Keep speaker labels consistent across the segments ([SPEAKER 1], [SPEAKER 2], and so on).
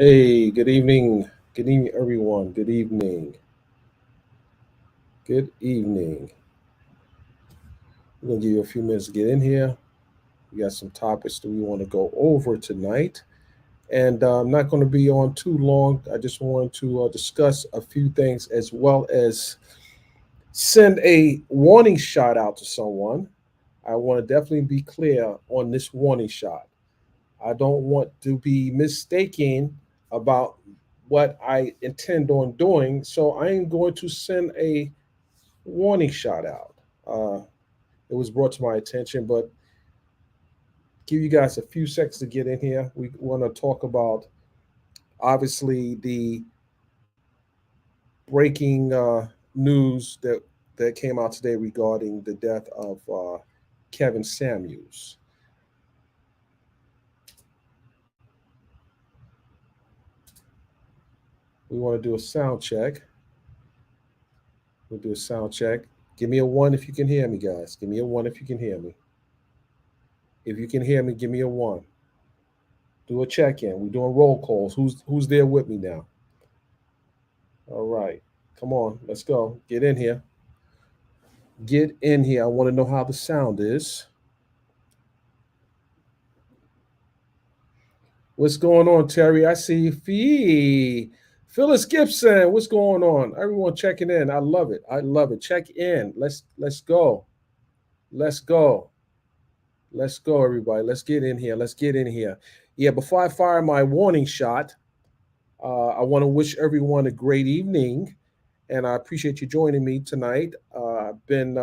[SPEAKER 1] Hey, good evening. Good evening, everyone. Good evening. Good evening. We're going to give you a few minutes to get in here. We got some topics that we want to go over tonight. And I'm not going to be on too long. I just want to discuss a few things as well as send a warning shot out to someone. I want to definitely be clear on this warning shot. I don't want to be mistaken about what I intend on doing. So I am going to send a warning shot out. It was brought to my attention, but give you guys a few seconds to get in here. We want to talk about obviously the breaking news that came out today regarding the death of Kevin Samuels. We want to do a sound check. We'll do a sound check. Give me a one if you can hear me, guys. Give me a one if you can hear me. If you can hear me, give me a one. Do a check in. We're doing roll calls. Who's there with me now? All right. Come on, let's go. Get in here. Get in here. I want to know how the sound is. What's going on, Terry? I see you. Fee. Phyllis Gibson, what's going on? Everyone checking in. I love it. I love it. Check in. Let's go. Let's go. Let's go, everybody. Let's get in here. Let's get in here. Yeah, before I fire my warning shot, I want to wish everyone a great evening, and I appreciate you joining me tonight. I've been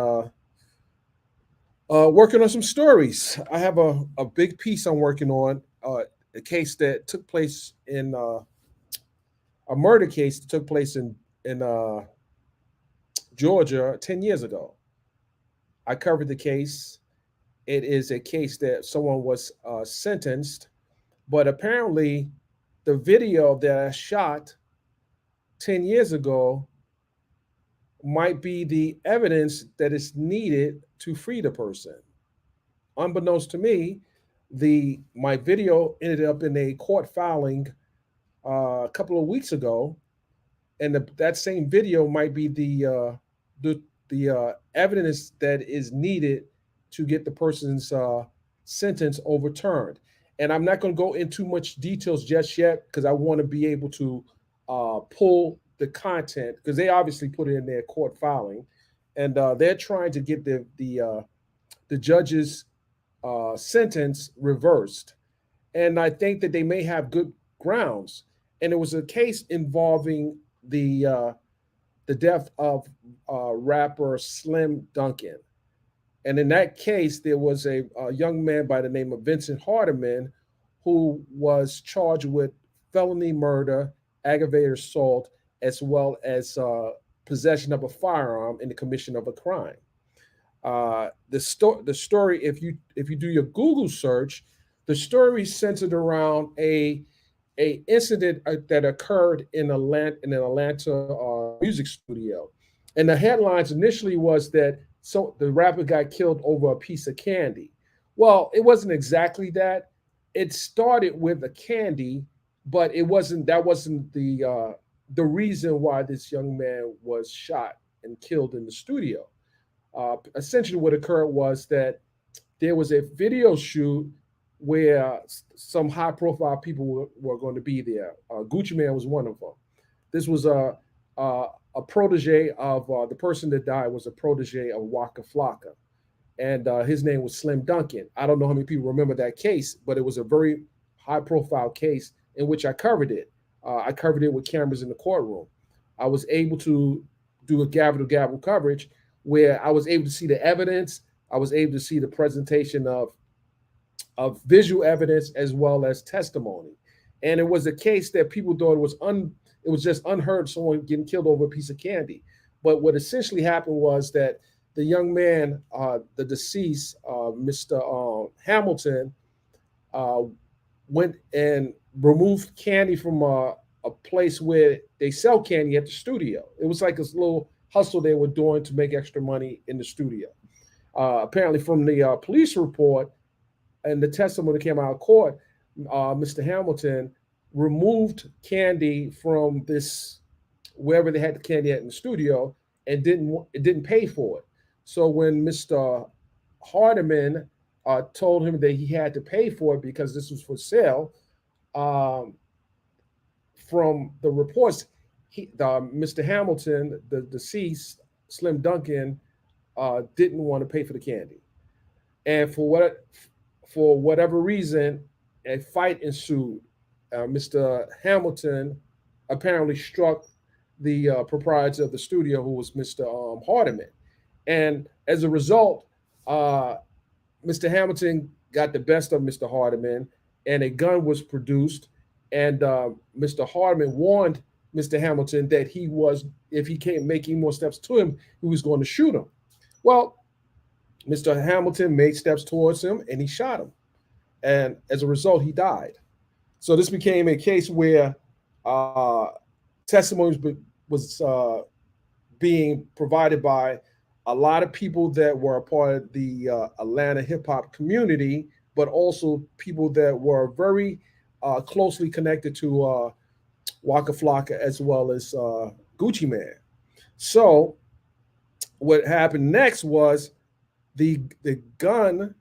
[SPEAKER 1] working on some stories. I have a big piece I'm working on, a case that took place in a murder case that took place in Georgia 10 years ago. I covered the case. It is a case that someone was sentenced, but apparently the video that I shot 10 years ago might be the evidence that is needed to free the person. Unbeknownst to me, the my video ended up in a court filing a couple of weeks ago, and that same video might be the evidence that is needed to get the person's sentence overturned. And I'm not going to go into much details just yet because I want to be able to pull the content because they obviously put it in their court filing, and they're trying to get the judge's sentence reversed. And I think that they may have good grounds. And it was a case involving the death of rapper Slim Duncan. And in that case, there was a young man by the name of Vincent Hardiman who was charged with felony murder, aggravated assault, as well as possession of a firearm in the commission of a crime. The story, if you do your Google search, the story centered around a incident that occurred in an Atlanta music studio, and the headlines initially was that the rapper got killed over a piece of candy. Well, it wasn't exactly that. It started with a candy, but it wasn't. That wasn't the reason why this young man was shot and killed in the studio. Essentially, what occurred was that there was a video shoot where some high profile people were going to be there. Gucci Man was one of them. This was a protege of the person that died was a protege of Waka Flocka, and his name was Slim Duncan. I don't know how many people remember that case, but it was a very high profile case in which I covered it. I covered it with cameras in the courtroom. I was able to do a gavel to gavel coverage where I was able to see the evidence. I was able to see the presentation of visual evidence as well as testimony. And it was a case that people thought it was just unheard of someone getting killed over a piece of candy. But what essentially happened was that the young man, the deceased, Mr. Hamilton, uh, went and removed candy from a place where they sell candy at the studio. It was like this little hustle they were doing to make extra money in the studio. Apparently, from the police report and the testimony that came out of court, Mr. Hamilton removed candy from this wherever they had the candy at in the studio and didn't pay for it. So when Mr. Hardiman told him that he had to pay for it because this was for sale, um, from the reports, Mr. Hamilton, the deceased Slim Duncan, didn't want to pay for the candy, and for whatever reason, a fight ensued. Mr. Hamilton apparently struck the proprietor of the studio, who was Mr. Hardiman, and as a result, uh, Mr. Hamilton got the best of Mr. Hardiman, and a gun was produced. And Mr. Hardiman warned Mr. Hamilton that if he came making more steps to him, he was going to shoot him. Well, Mr. Hamilton made steps towards him, and he shot him. And as a result, he died. So this became a case where testimonies was being provided by a lot of people that were a part of the Atlanta hip hop community, but also people that were very closely connected to Waka Flocka as well as Gucci Man. So what happened next was the gun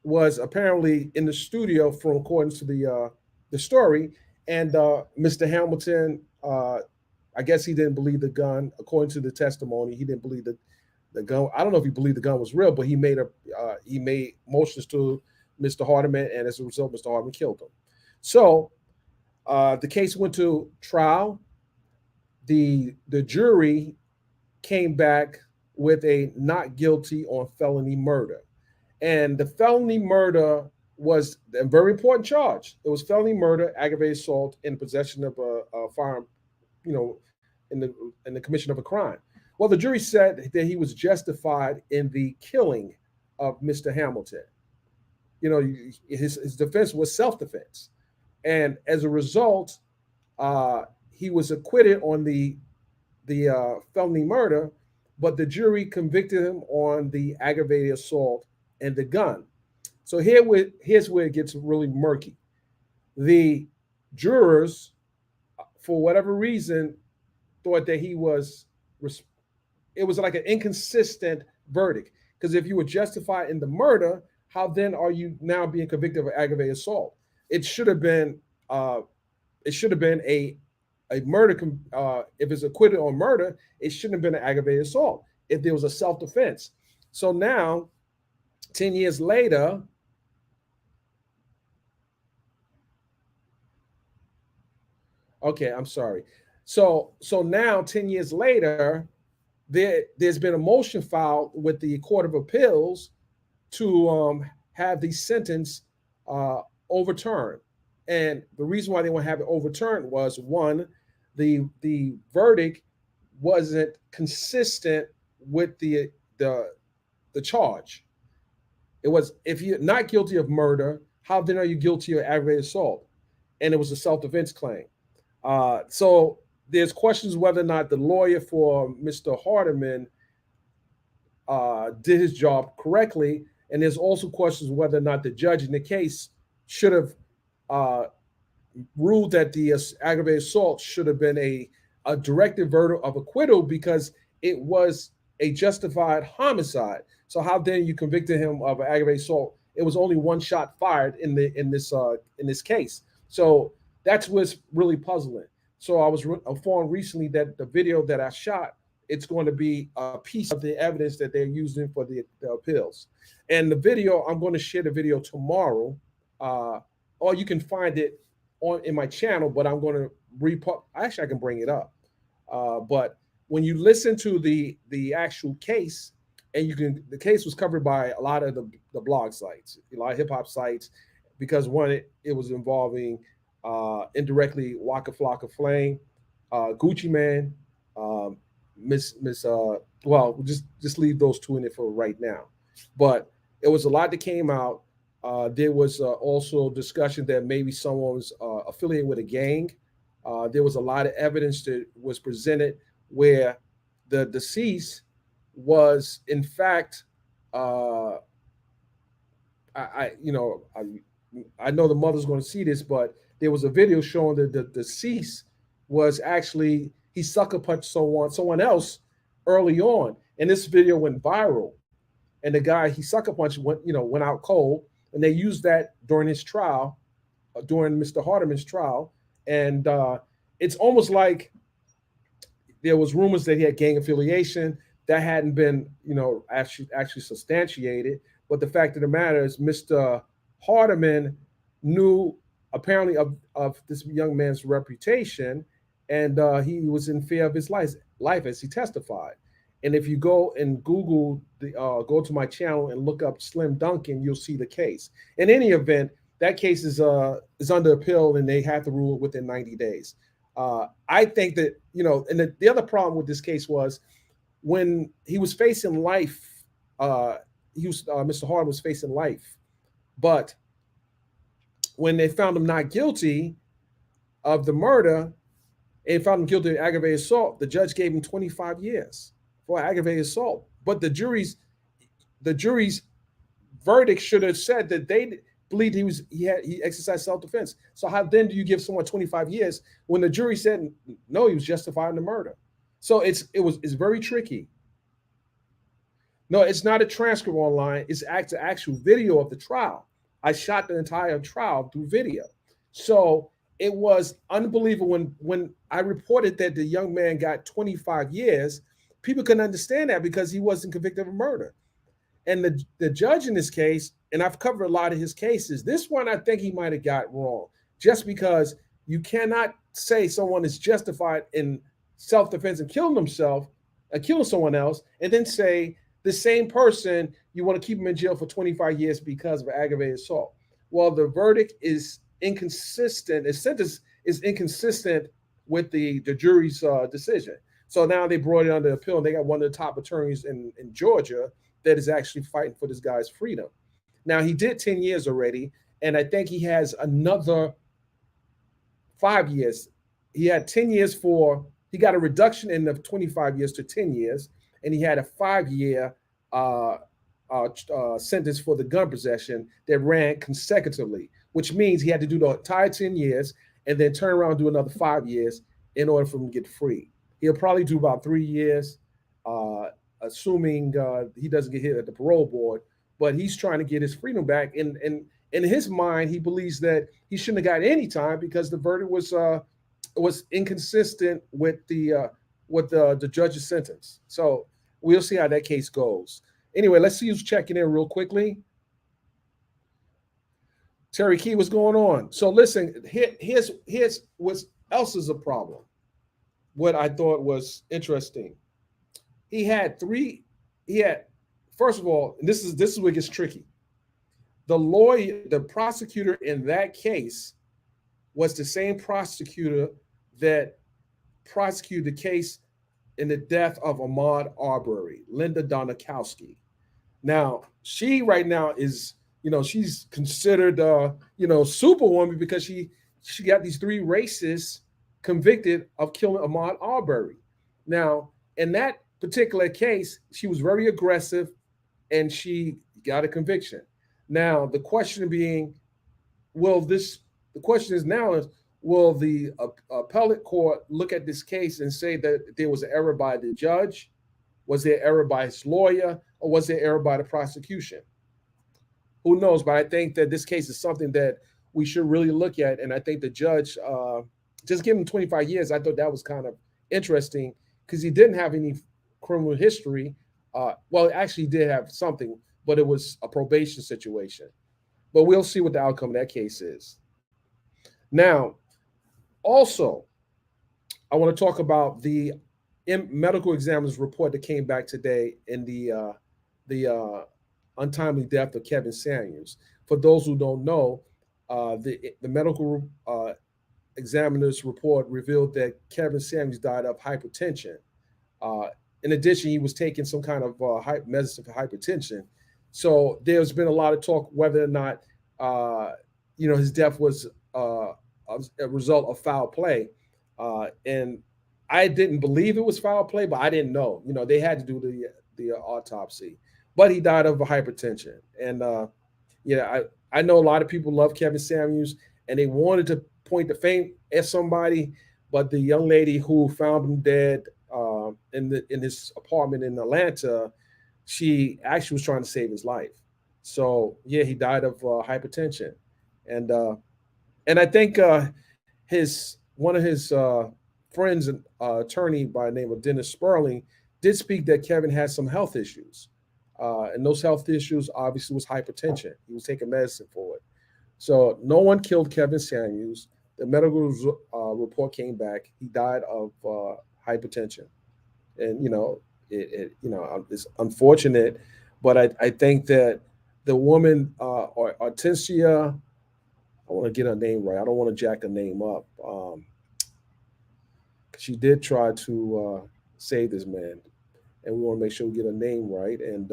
[SPEAKER 1] was apparently in the studio, from according to the story, and Mr. Hamilton. I guess he didn't believe the gun. According to the testimony, he didn't believe the gun. I don't know if he believed the gun was real, but he made motions to Mr. Hardiman, and as a result, Mr. Hardiman killed him. So the case went to trial. The jury came back with a not guilty on felony murder, and the felony murder was a very important charge. It was felony murder, aggravated assault, in possession of a firearm, you know, in the commission of a crime. Well, the jury said that he was justified in the killing of Mr. Hamilton. You know, his defense was self-defense, and as a result, he was acquitted on the felony murder, but the jury convicted him on the aggravated assault and the gun. So here's where it gets really murky. The jurors, for whatever reason, thought that it was like an inconsistent verdict. Because if you were justified in the murder, how then are you now being convicted of aggravated assault? It should have been uh, a murder. If it's acquitted on murder, it shouldn't have been an aggravated assault. If there was a self defense, so now 10 years later, okay, I'm sorry. So now 10 years later, there's been a motion filed with the Court of Appeals to have the sentence uh, overturned. And the reason why they want to have it overturned was, one, the verdict wasn't consistent with the the charge. It was, if you're not guilty of murder, how then are you guilty of aggravated assault? And it was a self defense claim. So there's questions whether or not the lawyer for Mr. Hardiman did his job correctly, and there's also questions whether or not the judge in the case should have uh, ruled that the aggravated assault should have been a directed verdict of acquittal because it was a justified homicide. So how then you convicted him of aggravated assault? It was only one shot fired in this case. So that's what's really puzzling. So I was informed recently that the video that I shot, it's going to be a piece of the evidence that they're using for the appeals. And the video, I'm going to share the video tomorrow, or you can find it on in my channel. But I'm going to actually I can bring it up. But when you listen to the actual case, and the case was covered by a lot of the blog sites, a lot of hip hop sites, because one, it was involving indirectly Waka Flocka Flame, Gucci Man, Miss. Well, just leave those two in it for right now. But it was a lot that came out. There was also discussion that maybe someone was affiliated with a gang. There was a lot of evidence that was presented where the deceased was, in fact, I know the mother's going to see this, but there was a video showing that the deceased was actually he sucker punched someone else early on, and this video went viral. And the guy he sucker punched went out cold, and they used that during his trial, during Mr. Hardeman's trial, and it's almost like there was rumors that he had gang affiliation that hadn't been actually substantiated. But the fact of the matter is, Mr. Hardeman knew apparently of this young man's reputation, and he was in fear of his life as he testified. And if you go and Google go to my channel and look up Slim Duncan, you'll see the case. In any event, that case is under appeal, and they have to rule it within 90 days. I think that and the other problem with this case was when he was facing life. Mr. Hard was facing life, but when they found him not guilty of the murder and found him guilty of aggravated assault, the judge gave him 25 years for aggravated assault. But the jury's verdict should have said that they believed he exercised self-defense. So how then do you give someone 25 years when the jury said no, he was justified in the murder? So it's very tricky. No, it's not a transcript online. It's actual video of the trial. I shot the entire trial through video. So it was unbelievable when I reported that the young man got 25 years. People couldn't understand that because he wasn't convicted of murder. And the judge in this case, and I've covered a lot of his cases, this one I think he might have got wrong, just because you cannot say someone is justified in self-defense and killing someone else, and then say the same person, you want to keep him in jail for 25 years because of aggravated assault. Well, the verdict is inconsistent. The sentence is inconsistent with the jury's decision. So now they brought it under appeal, and they got one of the top attorneys in Georgia that is actually fighting for this guy's freedom. Now, he did 10 years already, and I think he has another 5 years. He had 10 years he got a reduction in the 25 years to 10 years, and he had a 5-year sentence for the gun possession that ran consecutively, which means he had to do the entire 10 years and then turn around and do another 5 years in order for him to get free. He'll probably do about 3 years, assuming he doesn't get hit at the parole board, but he's trying to get his freedom back. And in his mind, he believes that he shouldn't have got any time because the verdict was inconsistent with the judge's sentence. So we'll see how that case goes. Anyway, let's see who's checking in real quickly. Terry Key, what's going on? So listen, here's what else is a problem. What I thought was interesting. First of all, and this is where it gets tricky. The prosecutor in that case was the same prosecutor that prosecuted the case in the death of Ahmaud Arbery, Linda Donakowski. Now, she right now is, she's considered, superwoman because she got these 3 racists convicted of killing Ahmaud Arbery. Now, in that particular case, she was very aggressive and she got a conviction. Now, the question being, will the appellate court look at this case and say that there was an error by the judge? Was there error by his lawyer? Or was there error by the prosecution? Who knows? But I think that this case is something that we should really look at. And I think the judge, just give him 25 years. I thought that was kind of interesting because he didn't have any criminal history. Well, actually, he did have something, but it was a probation situation. But we'll see what the outcome of that case is. Now, also, I want to talk about the medical examiner's report that came back today in the untimely death of Kevin Samuels. For those who don't know, the medical examiner's report revealed that Kevin Samuels died of hypertension. In addition, he was taking some kind of medicine for hypertension. So there's been a lot of talk whether or not his death was a result of foul play. And I didn't believe it was foul play, but I didn't know. They had to do the autopsy. But he died of hypertension. And I know a lot of people love Kevin Samuels, and they wanted to point the fame at somebody, but the young lady who found him dead in his apartment in Atlanta, she actually was trying to save his life. So yeah, he died of hypertension, and uh, and I think his one of his friends, an attorney by the name of Dennis Sperling, did speak that Kevin had some health issues, and those health issues obviously was hypertension. He was taking medicine for it. So no one killed Kevin Samuels. The medical report came back. He died of hypertension, and it's unfortunate, but I think that the woman or Artesia, I want to get her name right. I don't want to jack her name up. She did try to save this man, and we want to make sure we get her name right. And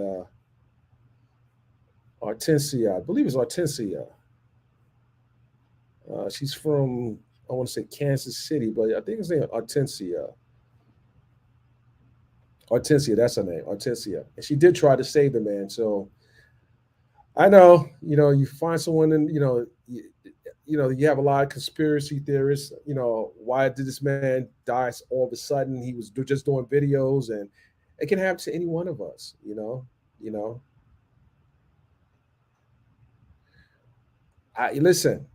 [SPEAKER 1] Artesia, I believe it's Artesia. She's from, I want to say Kansas City, but I think it's named Artesia. Artesia, that's her name, Artesia. And she did try to save the man. So I know, you find someone and, you have a lot of conspiracy theorists. Why did this man die all of a sudden? He was just doing videos, and it can happen to any one of us. You know. I listen.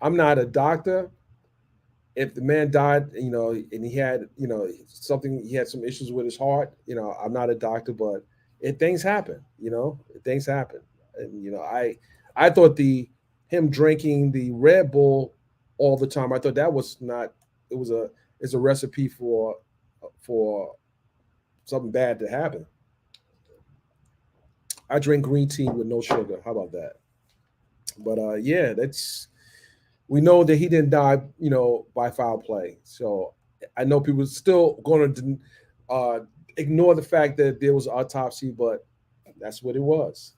[SPEAKER 1] I'm not a doctor. If the man died, and he had, something, he had some issues with his heart. I'm not a doctor, but things happen. Things happen, and I thought the him drinking the Red Bull all the time. I thought that was not. It was a it's a recipe for something bad to happen. I drink green tea with no sugar. How about that? But yeah, that's we know that he didn't die, by foul play. So I know people are still going to ignore the fact that there was an autopsy, but that's what it was.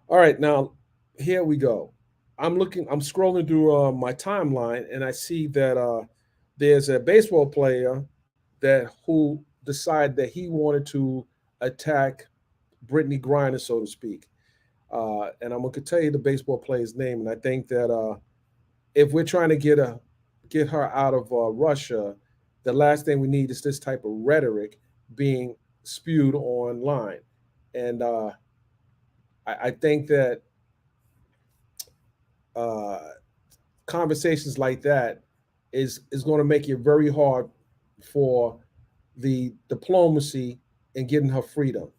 [SPEAKER 1] All right, now here we go. I'm scrolling through my timeline, and I see that there's a baseball player that who decided that he wanted to attack Britney Griner, so to speak. And I'm going to tell you the baseball player's name, and I think that if we're trying to get her out of Russia, the last thing we need is this type of rhetoric being spewed online. And I think that uh, conversations like that is going to make it very hard for the diplomacy in getting her freedom.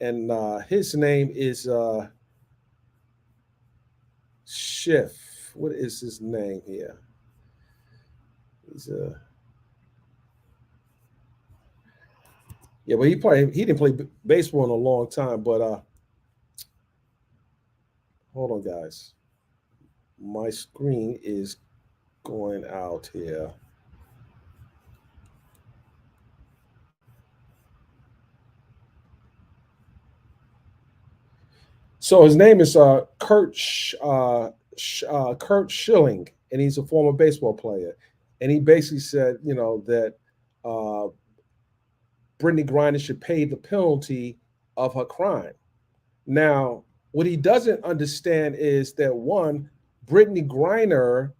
[SPEAKER 1] And his name is Schiff. What is his name here? He's yeah, but he didn't play baseball in a long time. But hold on, guys, my screen is going out here. So his name is Kurt Schilling, and he's a former baseball player. And he basically said, that uh, Brittany Griner should pay the penalty of her crime. Now, what he doesn't understand is that one, Brittany Griner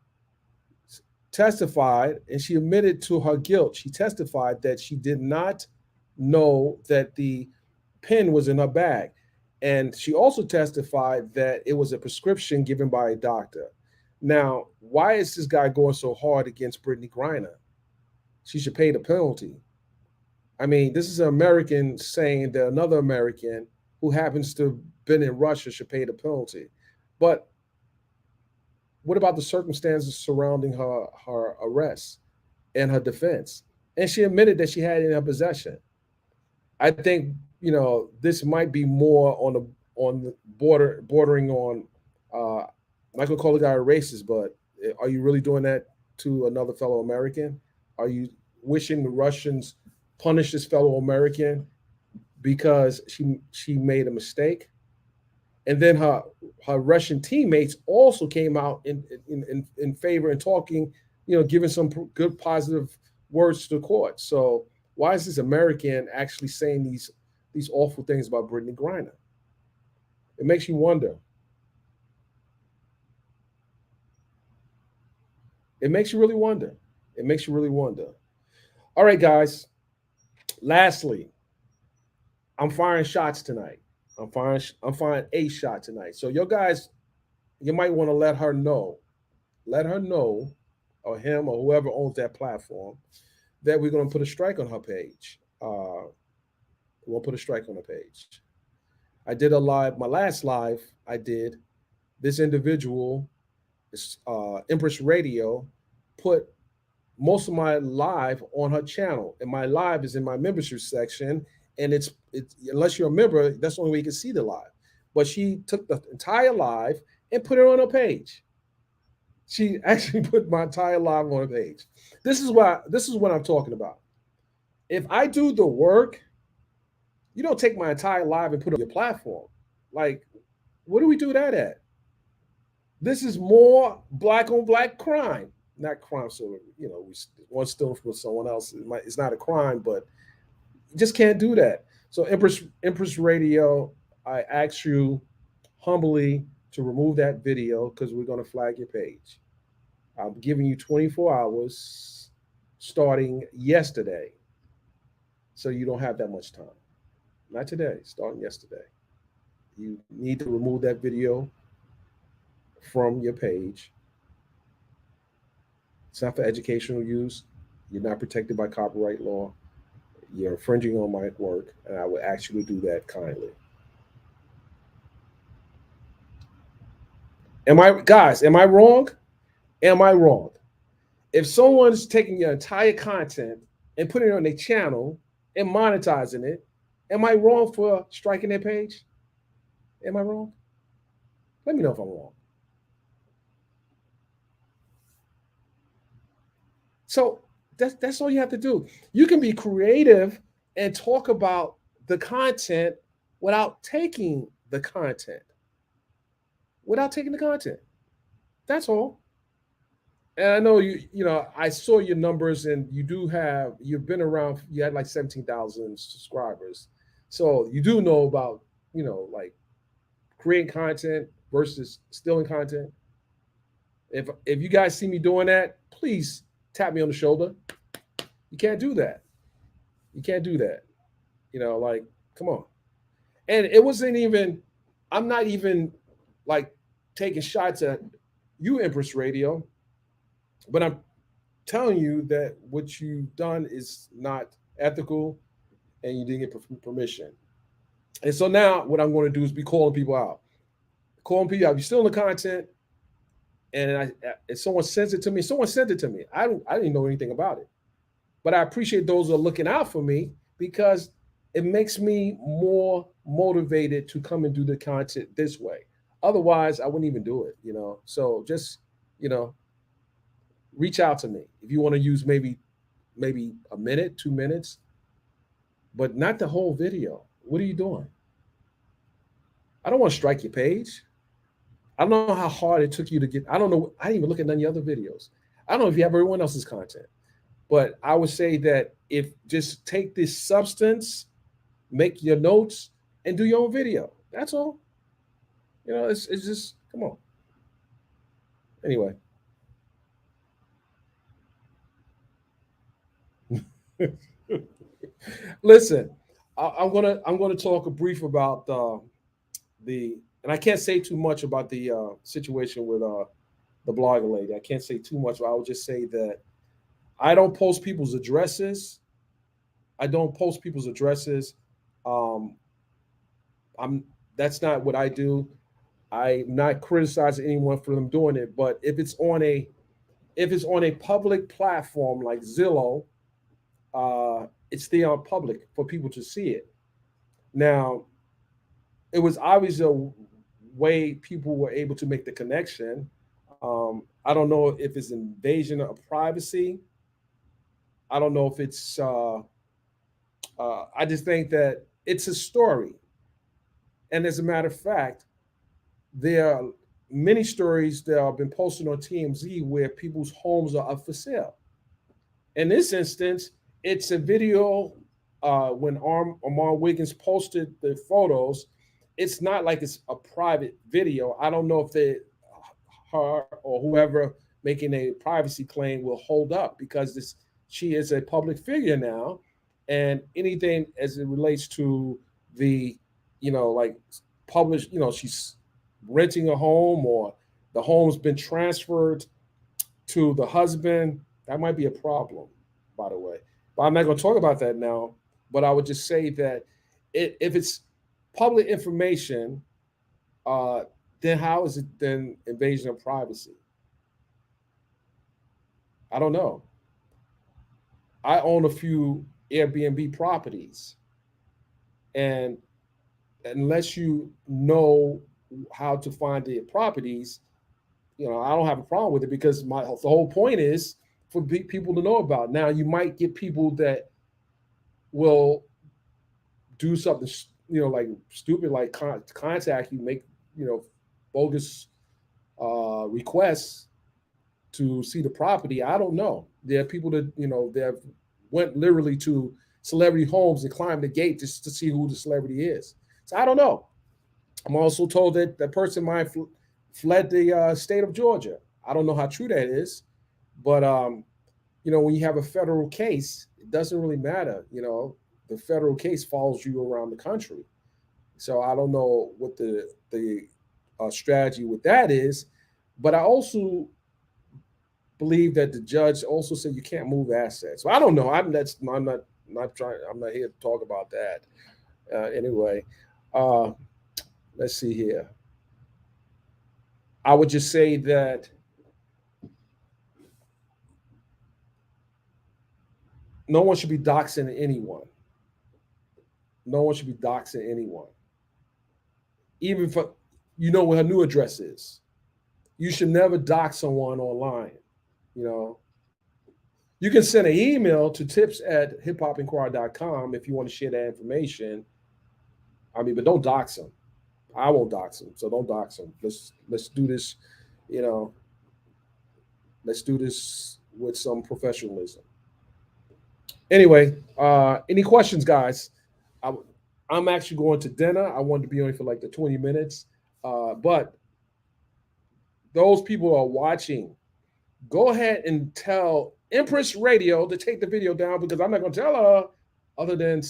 [SPEAKER 1] testified and she admitted to her guilt. She testified that she did not know that the pen was in her bag. And she also testified that it was a prescription given by a doctor. Now, why is this guy going so hard against Brittany Griner? She should pay the penalty. I mean, this is an American saying that another American who happens to have been in Russia should pay the penalty. But what about the circumstances surrounding her arrest and her defense? And she admitted that she had it in her possession. I think this might be more on the bordering on. I'm not gonna call the guy a racist, but are you really doing that to another fellow American? Are you wishing the Russians punish this fellow American because she made a mistake? And then her Russian teammates also came out in favor and talking, giving some good positive words to the court. So why is this American actually saying these awful things about Brittany Griner? It makes you wonder. It makes you really wonder. It makes you really wonder. All right, guys. Lastly, I'm firing shots tonight. I'm firing a shot tonight. So your guys, you might want to let her know, or him or whoever owns that platform, that we're going to put a strike on her page. We'll put a strike on her page. I did a live. My last live I did. This individual, this Empress Radio, put most of my live on her channel, and my live is in my membership section. And it's unless you're a member, that's the only way you can see the live. But she took the entire live and put it on her page. She actually put my entire live on her page. This is what I'm talking about. If I do the work, you don't take my entire live and put it on your platform. Like, what do we do that at? This is more black on black crime. Not crime, so one stealing from someone else. It's not a crime, but you just can't do that. So Empress Radio, I ask you humbly to remove that video because we're going to flag your page. I'm giving you 24 hours starting yesterday, so you don't have that much time. Not today, starting yesterday. You need to remove that video from your page. It's not for educational use. You're not protected by copyright law. You're infringing on my work, and I would ask you to do that kindly. Am I wrong? Am I wrong? If someone's taking your entire content and putting it on their channel and monetizing it, am I wrong for striking their page? Am I wrong? Let me know if I'm wrong. So that's all you have to do. You can be creative and talk about the content without taking the content. Without taking the content. That's all. And I know I saw your numbers, and you've been around, you had like 17,000 subscribers. So you do know about, like creating content versus stealing content. If you guys see me doing that, please tap me on the shoulder. You can't do that. You can't do that. Like, come on. And it wasn't even, I'm not even like taking shots at you, Empress Radio, but I'm telling you that what you've done is not ethical and you didn't get permission. And so now what I'm going to do is be calling people out. Calling people out. You're still in the content, and if someone sends it to me, someone sent it to me. I didn't know anything about it. But I appreciate those who are looking out for me because it makes me more motivated to come and do the content this way. Otherwise, I wouldn't even do it, So just, reach out to me if you want to use maybe a minute, 2 minutes, but not the whole video. What are you doing? I don't want to strike your page. I don't know how hard it took you to get. I don't know. I didn't even look at none of your other videos. I don't know if you have everyone else's content, but I would say that if just take this substance, make your notes, and do your own video. That's all. It's just come on. Anyway. Listen, I'm gonna talk a brief about and I can't say too much about the situation with the blogger lady. I can't say too much. But I would just say that I don't post people's addresses. I don't post people's addresses. Um, I'm That's not what I do. I'm not criticizing anyone for them doing it, but if it's on a public platform like Zillow, it's there on public for people to see it. Now, it was obvious a way people were able to make the connection. I don't know if it's invasion of privacy. I don't know if it's. I just think that it's a story, and as a matter of fact, there are many stories that have been posted on TMZ where people's homes are up for sale. In this instance, it's a video when Amar Wiggins posted the photos. It's not like it's a private video. I don't know if her or whoever making a privacy claim will hold up because this she is a public figure now, and anything as it relates to the, like published, she's renting a home or the home's been transferred to the husband, that might be a problem, by the way. But I'm not going to talk about that now. But I would just say that if it's public information, uh, then how is it then invasion of privacy? I don't know. I own a few Airbnb properties, and unless you know how to find the properties, I don't have a problem with it because the whole point is for people to know about. Now, you might get people that will do something, like stupid, like contact you, make you know bogus requests to see the property. I don't know. There are people that that went literally to celebrity homes and climbed the gate just to see who the celebrity is. So I don't know. I'm also told that that person might fled the state of Georgia. I don't know how true that is, but when you have a federal case, it doesn't really matter. The federal case follows you around the country. So I don't know what the strategy with that is, but I also believe that the judge also said you can't move assets. So I don't know. I'm not trying. I'm not here to talk about that. Anyway, uh, let's see here. I would just say that no one should be doxing anyone. No one should be doxing anyone, even if you know what her new address is. You should never dox someone online. You know, you can send an email to tips@hiphopinquirer.com if you want to share that information. I mean, but don't dox them. I won't dox them, so don't dox them. Let's do this. You know, let's do this with some professionalism. Anyway, any questions, guys? I, I'm actually going to dinner. I wanted to be on for like the 20 minutes, but those people who are watching, go ahead and tell Empress Radio to take the video down because I'm not going to tell her other than,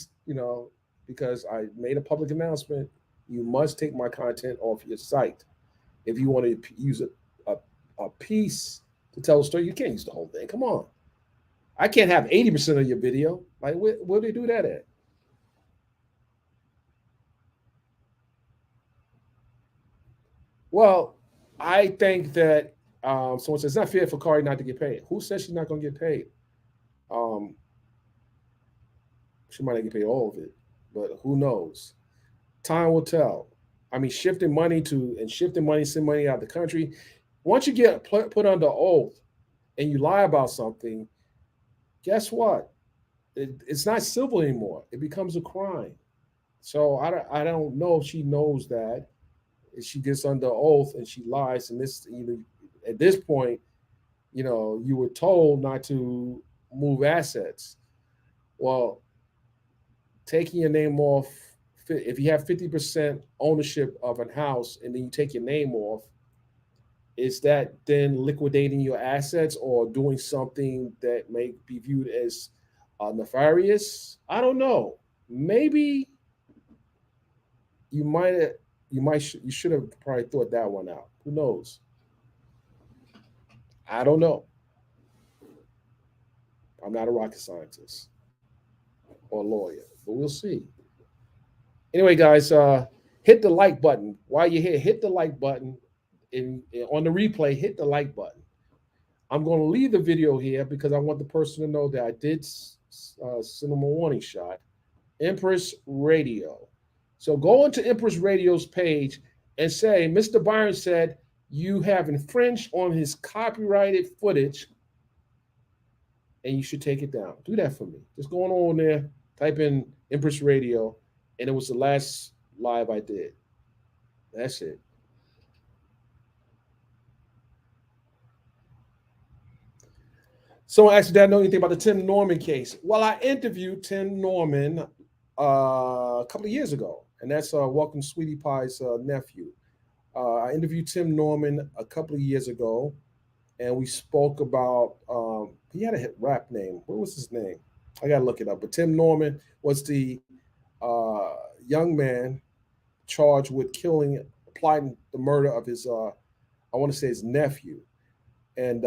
[SPEAKER 1] because I made a public announcement. You must take my content off your site. If you want to use a piece to tell a story, you can't use the whole thing. Come on. I can't have 80% of your video. Like, where do they do that at? Well, I think that someone says it's not fair for Cardi not to get paid. Who says she's not going to get paid? Um, she might not get paid all of it, but who knows? Time will tell. I mean, shifting money, send money out of the country. Once you get put under oath and you lie about something, guess what? It's not civil anymore. It becomes a crime. So I don't know if she knows that. If she gets under oath and she lies, and at this point, you were told not to move assets. Well, taking your name off, if you have 50% ownership of a house and then you take your name off, is that then liquidating your assets or doing something that may be viewed as nefarious? I don't know. Maybe you might you should have probably thought that one out. Who knows? I don't know. I'm not a rocket scientist or a lawyer, but we'll see. Anyway, guys, hit the like button while you're here. Hit the like button. On the replay, hit the like button. I'm going to leave the video here because I want the person to know that I did send them a warning shot. Empress Radio. So go into Empress Radio's page and say, Mr. Byron said you have infringed on his copyrighted footage and you should take it down. Do that for me. Just go on there, type in Empress Radio, and it was the last live I did. That's it. Someone asked, did I know anything about the Tim Norman case? Well, I interviewed Tim Norman a couple of years ago, and that's Welcome Sweetie Pie's nephew. I interviewed Tim Norman a couple of years ago, and we spoke about he had a hit rap name. What was his name? I gotta look it up. But Tim Norman was the uh, young man charged with killing, plotting the murder of his I want to say his nephew, and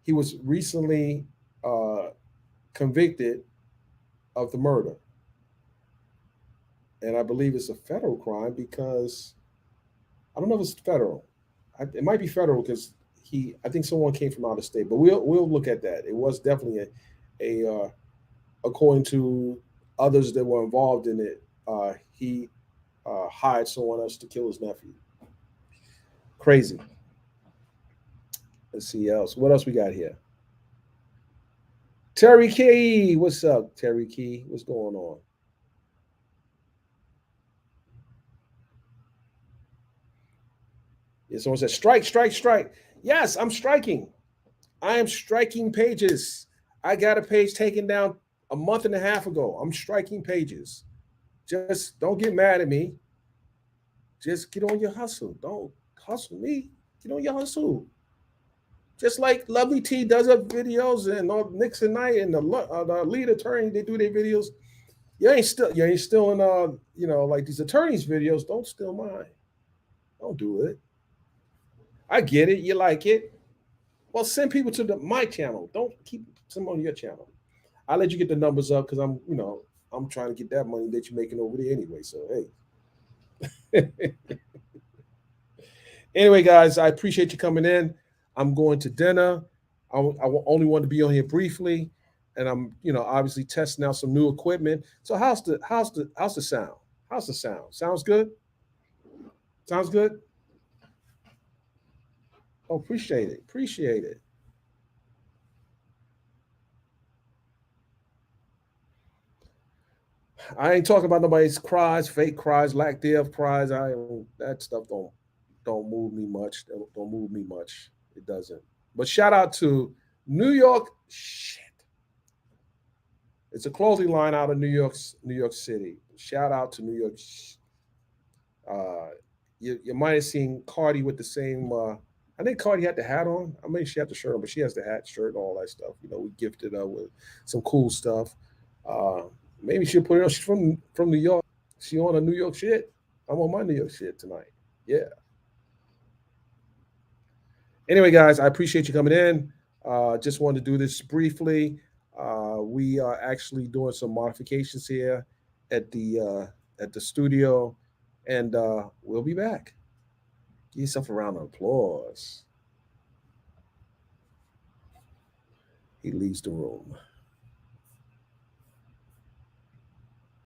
[SPEAKER 1] he was recently uh, convicted of the murder, and I believe it's a federal crime because I don't know if it's federal. It might be federal because I think someone came from out of state, but we'll look at that. It was definitely a according to others that were involved in it, he hired someone else to kill his nephew. Crazy. Let's see else. What else we got here? Terry Key, what's up, Terry Key? What's going on? Yeah, someone said strike, strike, strike. Yes, I'm striking. I am striking pages. I got a page taken down a month and a half ago. I'm striking pages. Just don't get mad at me. Just get on your hustle. Don't hustle me. Get on your hustle. Just like Lovely T does her videos and Nixon Knight and the lead attorney, they do their videos. You ain't still in like these attorneys' videos. Don't steal mine. Don't do it. I get it. You like it. Well, send people to my channel. Don't keep some on your channel. I'll let you get the numbers up because I'm trying to get that money that you're making over there anyway. So hey. Anyway, guys, I appreciate you coming in. I'm going to dinner. I only want to be on here briefly, and I'm obviously testing out some new equipment. So how's the sound? How's the sound? Sounds good. Sounds good. Oh, appreciate it. Appreciate it. I ain't talking about nobody's cries, fake cries, lack thereof cries. That stuff don't move me much. Don't move me much. It doesn't. But shout out to New York. Shit. It's a clothing line out of New York City. Shout out to New York. Uh, you might have seen Cardi with the same. I think Cardi had the hat on. I mean, she had the shirt on, but she has the hat, shirt, and all that stuff. We gifted her with some cool stuff. Uh, Maybe she'll put it on. She's from New York. She on a New York shit. I'm on my New York shit tonight. Yeah. Anyway, guys, I appreciate you coming in. Just wanted to do this briefly. We are actually doing some modifications here at the studio, and we'll be back. Give yourself a round of applause. He leaves the room.